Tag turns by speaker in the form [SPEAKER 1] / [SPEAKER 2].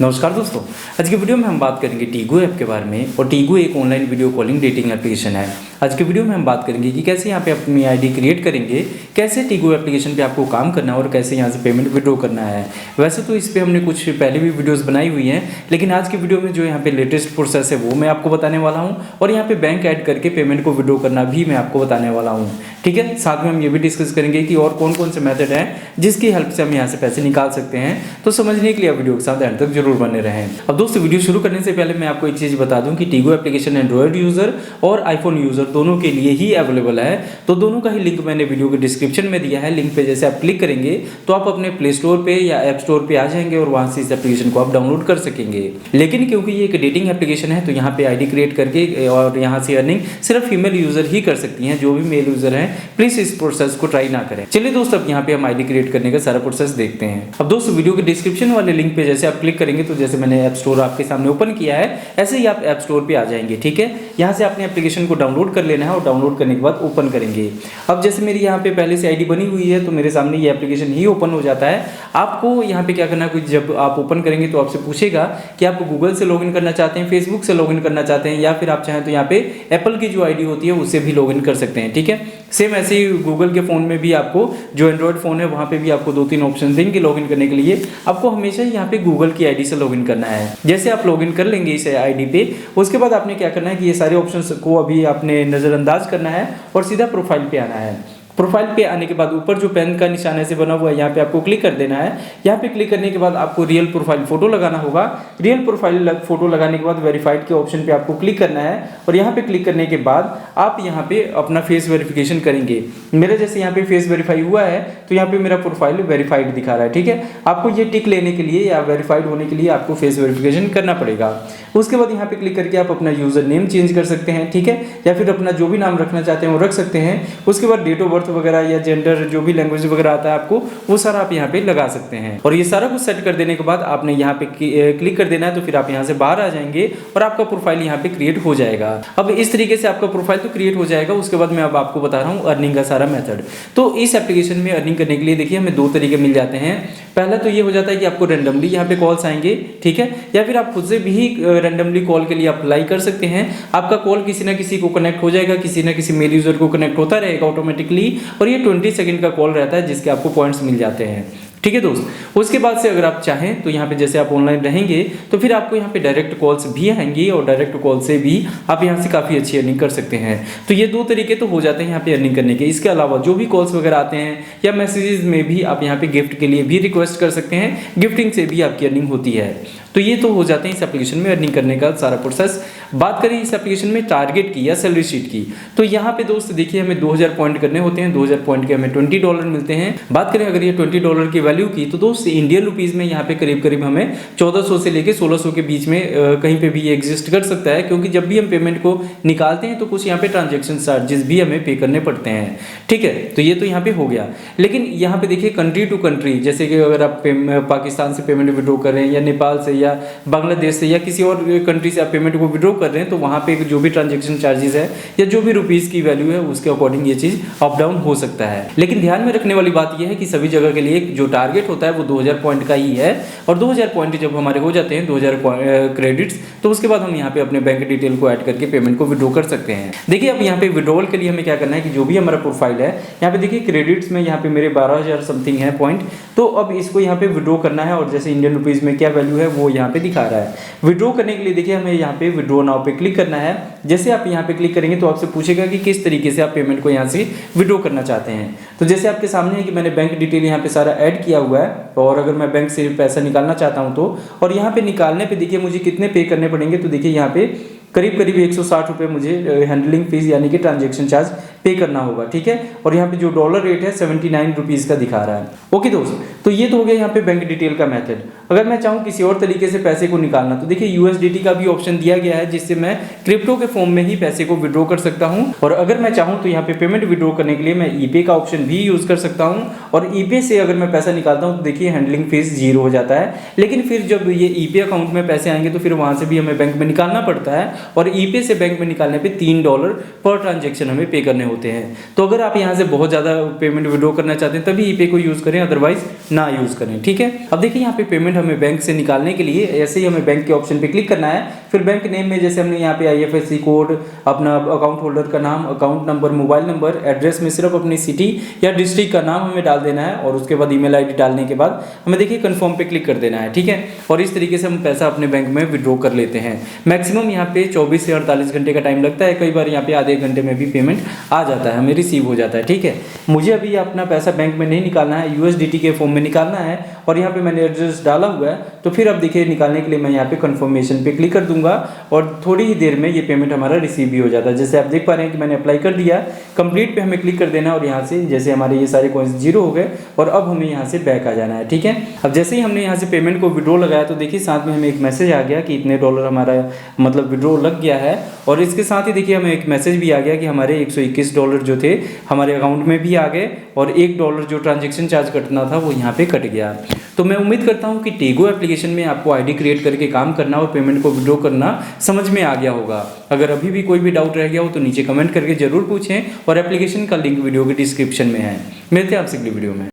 [SPEAKER 1] नमस्कार दोस्तों, आज की वीडियो में हम बात करेंगे टीगो ऐप के बारे में। और टीगो एक online video calling dating application है। आज की वीडियो में हम बात करेंगे कि कैसे यहाँ पे अपनी आईडी क्रिएट करेंगे, कैसे टीगो एप्लीकेशन पे आपको काम करना है और कैसे यहाँ से पेमेंट विड्रॉ करना है। वैसे तो इस पर हमने कुछ पहले भी वीडियोज़ बनाई हुई हैं, लेकिन आज की वीडियो में जो यहाँ पे लेटेस्ट प्रोसेस है वो मैं आपको बताने वाला हूँ। और यहाँ पे बैंक ऐड करके पेमेंट को विड्रॉ करना भी मैं आपको बताने वाला हूँ। ठीक है, साथ में हम ये भी डिस्कस करेंगे कि और कौन कौन से मेथड हैं जिसकी हेल्प से हम यहाँ से पैसे निकाल सकते हैं। तो समझने के लिए वीडियो के साथ एंड तक जरूर बने रहें। अब दोस्तों, वीडियो शुरू करने से पहले मैं आपको एक चीज़ बता दूं कि टीगो एप्लीकेशन एंड्रॉयड यूज़र और आईफोन यूज़र दोनों के लिए ही अवेलेबल है। तो दोनों का ही लिंक मैंने वीडियो के डिस्क्रिप्शन में दिया है। लिंक पे जैसे आप क्लिक करेंगे तो आप अपने प्ले स्टोर पे या ऐप स्टोर पे आ जाएंगे और वहाँ से इस एप्लीकेशन को आप डाउनलोड कर सकेंगे। लेकिन क्योंकि ये एक डेटिंग एप्लीकेशन है तो यहाँ पे आईडी क्रिएट करके और यहाँ से अर्निंग सिर्फ फीमेल यूज़र ही कर सकती हैं। जो भी मेल यूज़र हैं प्लीज़ इस प्रोसेस को ट्राई ना करें। चलिए दोस्तों, अब यहाँ पे हम आईडी क्रिएट करने का सारा प्रोसेस देखते हैं। अब दोस्तों, वीडियो के डिस्क्रिप्शन वाले लिंक पे जैसे आप क्लिक करेंगे तो जैसे मैंने ऐप स्टोर आपके सामने ओपन किया है ऐसे ही आप ऐप स्टोर पे आ जाएंगे। ठीक है, यहाँ से आपने एप्लीकेशन को डाउनलोड कर लेना है और डाउनलोड करने के बाद ओपन करेंगे। अब जैसे मेरी यहाँ पे पहले से आईडी बनी हुई है तो मेरे सामने ये एप्लीकेशन ही ओपन हो जाता है। आपको यहाँ पे क्या करना है, जब आप ओपन करेंगे तो आपसे पूछेगा कि आप गूगल से लॉगिन करना चाहते हैं, फेसबुक से लॉगिन करना चाहते हैं, या फिर आप चाहें तो यहाँ पे एप्पल की जो आईडी होती है उससे भी लॉगिन कर सकते हैं। ठीक है, सेम ऐसे ही गूगल के फ़ोन में भी आपको जो एंड्रॉयड फ़ोन है वहाँ पे भी आपको 2-3 ऑप्शन देंगे लॉगिन करने के लिए। आपको हमेशा यहाँ पे गूगल की आईडी से लॉगिन करना है। जैसे आप लॉगिन कर लेंगे इस आईडी पे, उसके बाद आपने क्या करना है कि ये सारे ऑप्शंस को अभी आपने नज़रअंदाज करना है और सीधा प्रोफाइल पे आना है। प्रोफाइल पे आने के बाद ऊपर जो पेन का निशान ऐसे बना हुआ है यहाँ पे आपको क्लिक कर देना है। यहाँ पे क्लिक करने के बाद आपको रियल प्रोफाइल फोटो लगाना होगा। रियल प्रोफाइल फोटो लगाने के बाद वेरीफाइड के ऑप्शन पे आपको क्लिक करना है और यहाँ पे क्लिक करने के बाद आप यहाँ पे अपना फेस वेरिफिकेशन करेंगे। मेरा जैसे यहाँ पे फेस वेरीफाई हुआ है तो यहाँ पे मेरा प्रोफाइल वेरीफाइड दिखा रहा है। ठीक है, आपको ये टिक लेने के लिए या वेरीफाइड होने के लिए आपको फेस वेरिफिकेशन करना पड़ेगा। उसके बाद यहाँ पे क्लिक करके आप अपना यूजर नेम चेंज कर सकते हैं। ठीक है, या फिर अपना जो भी नाम रखना चाहते हैं वो रख सकते हैं। उसके बाद डेट ऑफ बर्थ वगैरह या जेंडर जो भी लैंग्वेज वगैरह आता है आपको वो सारा आप यहाँ पे लगा सकते हैं। और ये सारा कुछ सेट कर देने के बाद आपने यहाँ पे क्लिक कर देना है तो फिर आप यहाँ से बाहर आ जाएंगे और आपका प्रोफाइल यहाँ पे क्रिएट हो जाएगा। अब इस तरीके से आपका प्रोफाइल तो क्रिएट हो जाएगा। उसके बाद मैं अब आपको बता रहा हूँ अर्निंग का सारा मेथड। तो इस एप्लीकेशन में अर्निंग करने के लिए देखिए हमें 2 तरीके मिल जाते हैं। पहला तो ये हो जाता है कि आपको रैंडमली यहाँ पे कॉल्स आएंगे। ठीक है, या फिर आप खुद से भी रैंडमली कॉल के लिए अप्लाई कर सकते हैं। आपका कॉल किसी ना किसी को कनेक्ट हो जाएगा, किसी ना किसी मेल यूजर को कनेक्ट होता रहेगा ऑटोमेटिकली। और ये 20 सेकंड का कॉल रहता है जिसके आपको पॉइंट्स मिल जाते हैं। ठीक है दोस्त, उसके बाद से अगर आप चाहें तो यहाँ पे जैसे आप ऑनलाइन रहेंगे तो फिर आपको यहाँ पे डायरेक्ट कॉल्स भी आएंगी और डायरेक्ट कॉल से भी आप यहाँ से काफ़ी अच्छी अर्निंग कर सकते हैं। तो ये 2 तरीके तो हो जाते हैं यहाँ पे अर्निंग करने के। इसके अलावा जो भी कॉल्स वगैरह आते हैं या मैसेजेस में भी आप यहाँ पे गिफ्ट के लिए भी रिक्वेस्ट कर सकते हैं। गिफ्टिंग से भी आपकी अर्निंग होती है। तो ये तो हो जाते हैं इस एप्लीकेशन में अर्निंग करने का सारा प्रोसेस। बात करें इस एप्लीकेशन में टारगेट की या सैलरी शीट की, तो यहाँ पे दोस्त देखिए हमें 2000 पॉइंट करने होते हैं। 2000 पॉइंट के हमें $20 मिलते हैं। बात करें अगर ये $20 की वैल्यू की तो दोस्त इंडियन रुपीज़ में यहाँ पे करीब करीब हमें 1400 से लेके 1600 के बीच में कहीं पे भी ये एग्जिस्ट कर सकता है। क्योंकि जब भी हम पेमेंट को निकालते हैं तो कुछ यहाँ पे ट्रांजेक्शन चार्जेस भी हमें पे करने पड़ते हैं। ठीक है, तो ये तो यहाँ पे हो गया। लेकिन यहाँ पे देखिए कंट्री टू कंट्री, जैसे कि अगर आप पाकिस्तान से पेमेंट विड्रॉ कर रहे हैं या नेपाल से या बांग्लादेश से या किसी और कंट्री से आप पेमेंट को विड्रॉ कर रहे हैं तो वहाँ पे जो भी ट्रांजैक्शन चार्जेस है या जो भी रुपीज़ की वैल्यू है उसके अकॉर्डिंग ये चीज़ अप डाउन हो सकता है। लेकिन ध्यान में रखने वाली बात यह है कि सभी जगह के लिए जो टारगेट होता है वो 2000 पॉइंट का ही है। और 2000 पॉइंट जब हमारे हो जाते हैं 2000 क्रेडिट्स, तो उसके बाद हम यहाँ पे अपने बैंक डिटेल को ऐड करके पेमेंट को विड्रॉ कर सकते हैं। देखिए अब यहाँ पे विड्रॉल के लिए हमें क्या करना है कि जो भी हमारा प्रोफाइल है यहाँ पे देखिए क्रेडिट्स में यहाँ पे मेरे 12000 समथिंग है पॉइंट। तो अब इसको यहाँ पे विड्रॉ करना है और जैसे इंडियन रुपीज़ में क्या वैल्यू है वो यहाँ पे दिखा रहा है। विड्रॉ करने के लिए देखिए हमें यहाँ पे विड्रॉ नाउ पे क्लिक करना है। जैसे आप यहाँ पे क्लिक करेंगे तो आपसे पूछेगा कि किस तरीके से आप पेमेंट को यहाँ से विड्रॉ करना चाहते हैं। तो जैसे आपके सामने है कि मैंने बैंक डिटेल यहाँ पे सारा ऐड किया हुआ है और अगर मैं बैंक से पैसा निकालना चाहता हूँ तो, और यहाँ पे निकालने पे देखिए मुझे कितने पे करने पड़ेंगे। तो देखिए यहाँ पे करीब करीब 160 रुपये मुझे हैंडलिंग फीस यानी कि ट्रांजैक्शन चार्ज पे करना होगा। ठीक है, और यहाँ पे जो डॉलर रेट है 79 रुपीज़ का दिखा रहा है। ओके दोस्त, तो ये तो हो गया यहाँ पे बैंक डिटेल का मेथड। अगर मैं चाहूँ किसी और तरीके से पैसे को निकालना तो देखिए USDT का भी ऑप्शन दिया गया है जिससे मैं क्रिप्टो के फॉर्म में ही पैसे को विड्रॉ कर सकता हूँ। और अगर मैं चाहूँ तो यहाँ पे पेमेंट विड्रॉ करने के लिए मैं ईपे का ऑप्शन भी यूज़ कर सकता हूँ। और ईपे से अगर मैं पैसा निकालता हूँ तो देखिए हैंडलिंग फीस 0 हो जाता है। लेकिन फिर जब ये ईपे अकाउंट में पैसे आएंगे तो फिर वहाँ से भी हमें बैंक में निकालना पड़ता है और ईपे से बैंक में निकालने पे $3 पर ट्रांजेक्शन हमें पे करने होते हैं। तो अगर आप यहाँ से बहुत ज़्यादा पेमेंट विड्रॉ करना चाहते हैं तभी ईपे को यूज़ करें, अदरवाइज ना यूज़ करें। ठीक है, अब देखिए यहाँ पे पेमेंट हमें बैंक से निकालने के लिए ऐसे ही हमें बैंक के ऑप्शन पे क्लिक करना है। फिर बैंक नेम में जैसे हमने यहाँ पे IFSC कोड, अपना अकाउंट होल्डर का नाम, account number, mobile number, address में सिर्फ अपनी सिटी या डिस्ट्रिक्ट का नाम हमें डाल देना है और उसके बाद ईमेल ID डालने के बाद हमें देखिए कन्फर्म पे क्लिक कर देना है। ठीक है, और इस तरीके से हम पैसा अपने बैंक में विड्रॉ कर लेते हैं। मैक्सिमम यहाँ पे 24 से 48 घंटे का टाइम लगता है, कई बार यहाँ पे आधे घंटे में भी पेमेंट आ जाता है, हमें रिसीव हो जाता है। ठीक है, मुझे अभी अपना पैसा बैंक में नहीं निकालना है, USDT के फॉर्म में निकालना है और यहाँ पे मैंने एड्रेस डाला हुआ है। तो फिर अब देखिए निकालने के लिए मैं यहाँ पे कन्फर्मेशन पे क्लिक कर दूंगा और थोड़ी ही देर में ये पेमेंट हमारा रिसीव भी हो जाता है। जैसे आप देख पा रहे हैं कि मैंने अप्लाई कर दिया, कंप्लीट पे हमें क्लिक कर देना और यहाँ से जैसे हमारे ये सारे कॉइन्स जीरो हो गए और अब हमें यहाँ से बैक आ जाना है। ठीक है, अब जैसे ही हमने यहाँ से पेमेंट को विड्रॉ लगाया तो देखिए साथ में हमें एक मैसेज आ गया कि इतने डॉलर हमारा मतलब विड्रॉ लग गया है और इसके साथ ही देखिए हमें एक मैसेज भी आ गया कि हमारे 121 डॉलर जो थे हमारे अकाउंट में भी आ गए और $1 जो ट्रांजैक्शन चार्ज कटना था वो यहाँ पे कट गया। तो मैं उम्मीद करता हूँ कि टीगो एप्लीकेशन में आपको ID क्रिएट करके काम करना और पेमेंट को विड्रॉ करना समझ में आ गया होगा। अगर अभी भी कोई भी डाउट रह गया हो तो नीचे कमेंट करके जरूर पूछें और एप्लीकेशन का लिंक वीडियो के डिस्क्रिप्शन में है। मिलते हैं आपसे अगली वीडियो में।